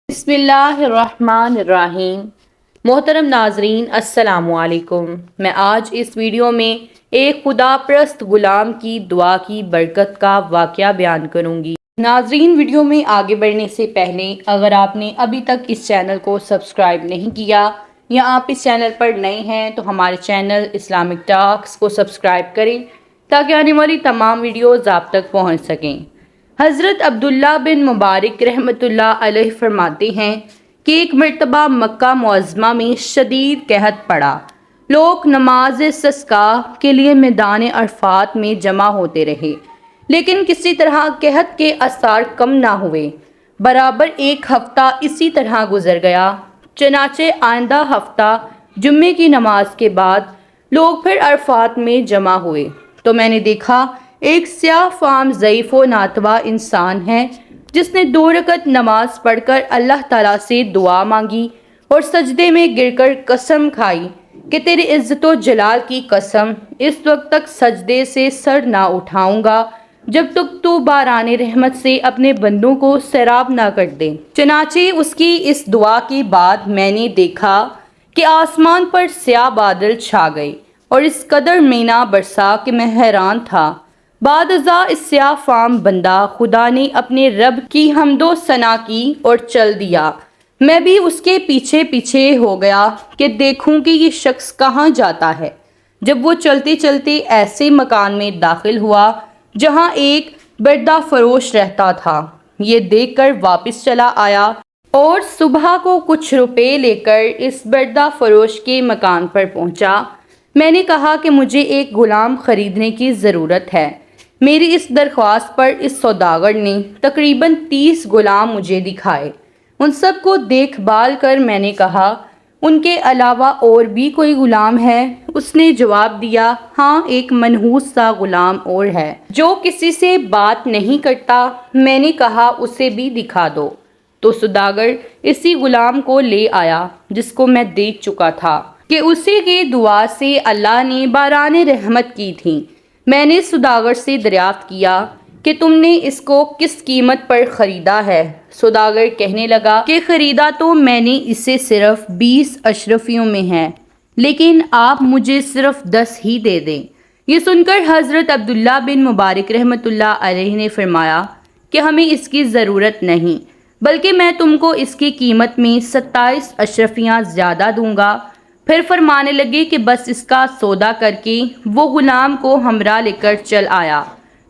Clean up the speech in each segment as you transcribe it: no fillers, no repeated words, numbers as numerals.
بسم اللہ الرحمن الرحیم۔ محترم ناظرین السلام علیکم۔ میں آج اس ویڈیو میں ایک خدا پرست غلام کی دعا کی برکت کا واقعہ بیان کروں گی۔ ناظرین، ویڈیو میں آگے بڑھنے سے پہلے اگر آپ نے ابھی تک اس چینل کو سبسکرائب نہیں کیا یا آپ اس چینل پر نئے ہیں تو ہمارے چینل اسلامک ٹاکس کو سبسکرائب کریں تاکہ آنے والی تمام ویڈیوز آپ تک پہنچ سکیں۔ حضرت عبداللہ بن مبارک رحمۃ اللہ علیہ فرماتے ہیں کہ ایک مرتبہ مکہ معظمہ میں شدید قحط پڑا۔ لوگ نماز استسقاء کے لیے میدان عرفات میں جمع ہوتے رہے، لیکن کسی طرح قحط کے آثار کم نہ ہوئے۔ برابر ایک ہفتہ اسی طرح گزر گیا، چنانچہ آئندہ ہفتہ جمعے کی نماز کے بعد لوگ پھر عرفات میں جمع ہوئے تو میں نے دیکھا ایک سیاہ فام ضعیف و ناتواں انسان ہے جس نے 2 رکعت نماز پڑھ کر اللہ تعالیٰ سے دعا مانگی اور سجدے میں گر کر قسم کھائی کہ تیری عزت و جلال کی قسم، اس وقت تک سجدے سے سر نہ اٹھاؤں گا جب تک تو باران رحمت سے اپنے بندوں کو سیراب نہ کر دے۔ چنانچہ اس کی اس دعا کے بعد میں نے دیکھا کہ آسمان پر سیاہ بادل چھا گئے اور اس قدر مینا برسا کہ میں حیران تھا۔ بعد ازاں اس سیاہ فام بندہ خدا نے اپنے رب کی حمد و ثنا کی اور چل دیا۔ میں بھی اس کے پیچھے پیچھے ہو گیا کہ دیکھوں کہ یہ شخص کہاں جاتا ہے۔ جب وہ چلتے چلتے ایسے مکان میں داخل ہوا جہاں ایک بردہ فروش رہتا تھا، یہ دیکھ کر واپس چلا آیا اور صبح کو کچھ روپے لے کر اس بردہ فروش کے مکان پر پہنچا۔ میں نے کہا کہ مجھے ایک غلام خریدنے کی ضرورت ہے۔ میری اس درخواست پر اس سوداگر نے تقریباً 30 غلام مجھے دکھائے۔ ان سب کو دیکھ بھال کر میں نے کہا، ان کے علاوہ اور بھی کوئی غلام ہے؟ اس نے جواب دیا، ہاں، ایک منحوس سا غلام اور ہے جو کسی سے بات نہیں کرتا۔ میں نے کہا، اسے بھی دکھا دو۔ تو سوداگر اسی غلام کو لے آیا جس کو میں دیکھ چکا تھا کہ اسی کی دعا سے اللہ نے باران رحمت کی تھی۔ میں نے سوداگر سے دریافت کیا کہ تم نے اس کو کس قیمت پر خریدا ہے؟ سوداگر کہنے لگا کہ خریدا تو میں نے اسے صرف 20 اشرفیوں میں ہے، لیکن آپ مجھے صرف 10 ہی دے دیں۔ یہ سن کر حضرت عبداللہ بن مبارک رحمۃ اللہ علیہ نے فرمایا کہ ہمیں اس کی ضرورت نہیں، بلکہ میں تم کو اس کی قیمت میں 27 اشرفیاں زیادہ دوں گا۔ پھر فرمانے لگے کہ بس اس کا سودا کر کے وہ غلام کو ہمراہ لے کر چل آیا۔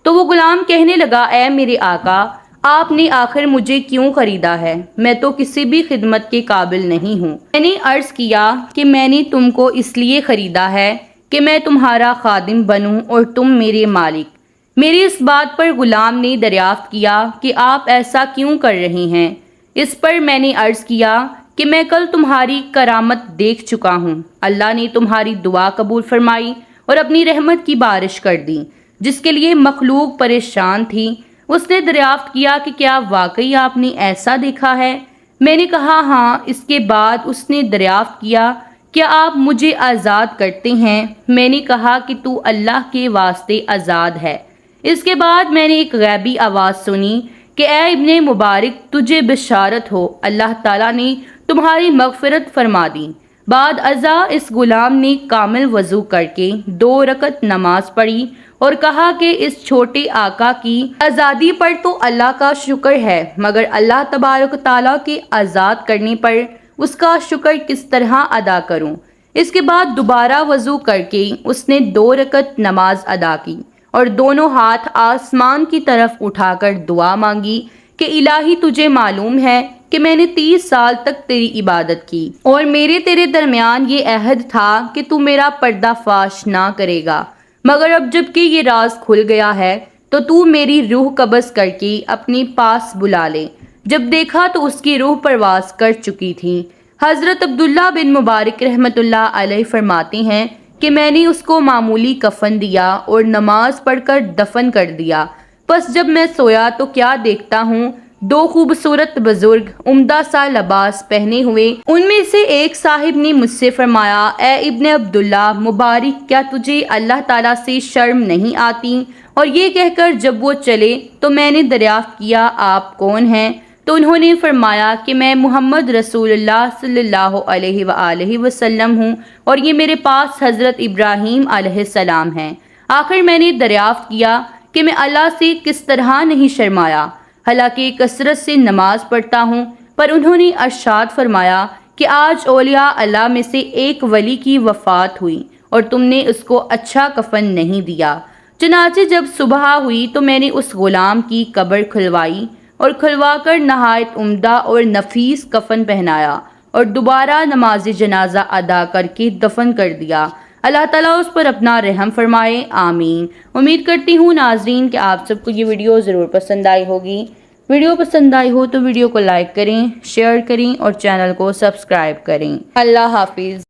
تو وہ غلام کہنے لگا، اے میرے آقا، آپ نے آخر مجھے کیوں خریدا ہے؟ میں تو کسی بھی خدمت کے قابل نہیں ہوں۔ میں نے عرض کیا کہ میں نے تم کو اس لیے خریدا ہے کہ میں تمہارا خادم بنوں اور تم میرے مالک۔ میری اس بات پر غلام نے دریافت کیا کہ آپ ایسا کیوں کر رہے ہیں؟ اس پر میں نے عرض کیا کہ میں کل تمہاری کرامت دیکھ چکا ہوں۔ اللہ نے تمہاری دعا قبول فرمائی اور اپنی رحمت کی بارش کر دی، جس کے لیے مخلوق پریشان تھی۔ اس نے دریافت کیا کہ کیا واقعی آپ نے ایسا دیکھا ہے؟ میں نے کہا، ہاں۔ اس کے بعد اس نے دریافت کیا، کیا آپ مجھے آزاد کرتے ہیں؟ میں نے کہا کہ تو اللہ کے واسطے آزاد ہے۔ اس کے بعد میں نے ایک غیبی آواز سنی کہ اے ابن مبارک، تجھے بشارت ہو، اللہ تعالیٰ نے تمہاری مغفرت فرما دی۔ بعد ازاں اس غلام نے کامل وضو کر کے 2 رکعت نماز پڑھی اور کہا کہ اس چھوٹے آقا کی آزادی پر تو اللہ کا شکر ہے، مگر اللہ تبارک تعالیٰ کے آزاد کرنے پر اس کا شکر کس طرح ادا کروں؟ اس کے بعد دوبارہ وضو کر کے اس نے 2 رکعت نماز ادا کی اور دونوں ہاتھ آسمان کی طرف اٹھا کر دعا مانگی کہ الہی، تجھے معلوم ہے کہ میں نے 30 سال تک تیری عبادت کی اور میرے تیرے درمیان یہ عہد تھا کہ تو میرا پردہ فاش نہ کرے گا، مگر اب جب کہ یہ راز کھل گیا ہے تو میری روح قبض کر کے اپنے پاس بلا لے۔ جب دیکھا تو اس کی روح پرواز کر چکی تھی۔ حضرت عبداللہ بن مبارک رحمۃ اللہ علیہ فرماتے ہیں کہ میں نے اس کو معمولی کفن دیا اور نماز پڑھ کر دفن کر دیا۔ پس جب میں سویا تو کیا دیکھتا ہوں، 2 خوبصورت بزرگ عمدہ سا لباس پہنے ہوئے، ان میں سے ایک صاحب نے مجھ سے فرمایا، اے ابن عبداللہ مبارک، کیا تجھے اللہ تعالیٰ سے شرم نہیں آتی؟ اور یہ کہہ کر جب وہ چلے تو میں نے دریافت کیا، آپ کون ہیں؟ تو انہوں نے فرمایا کہ میں محمد رسول اللہ صلی اللہ علیہ وآلہ وسلم ہوں اور یہ میرے پاس حضرت ابراہیم علیہ السلام ہیں۔ آخر میں نے دریافت کیا کہ میں اللہ سے کس طرح نہیں شرمایا، حالانکہ کثرت سے نماز پڑھتا ہوں، پر انہوں نے ارشاد فرمایا کہ آج اولیاء اللہ میں سے ایک ولی کی وفات ہوئی اور تم نے اس کو اچھا کفن نہیں دیا۔ چنانچہ جب صبح ہوئی تو میں نے اس غلام کی قبر کھلوائی اور کھلوا کر نہایت عمدہ اور نفیس کفن پہنایا اور دوبارہ نماز جنازہ ادا کر کے دفن کر دیا۔ اللہ تعالیٰ اس پر اپنا رحم فرمائے، آمین۔ امید کرتی ہوں ناظرین کہ آپ سب کو یہ ویڈیو ضرور پسند آئی ہوگی۔ ویڈیو پسند آئی ہو تو ویڈیو کو لائک کریں، شیئر کریں اور چینل کو سبسکرائب کریں۔ اللہ حافظ۔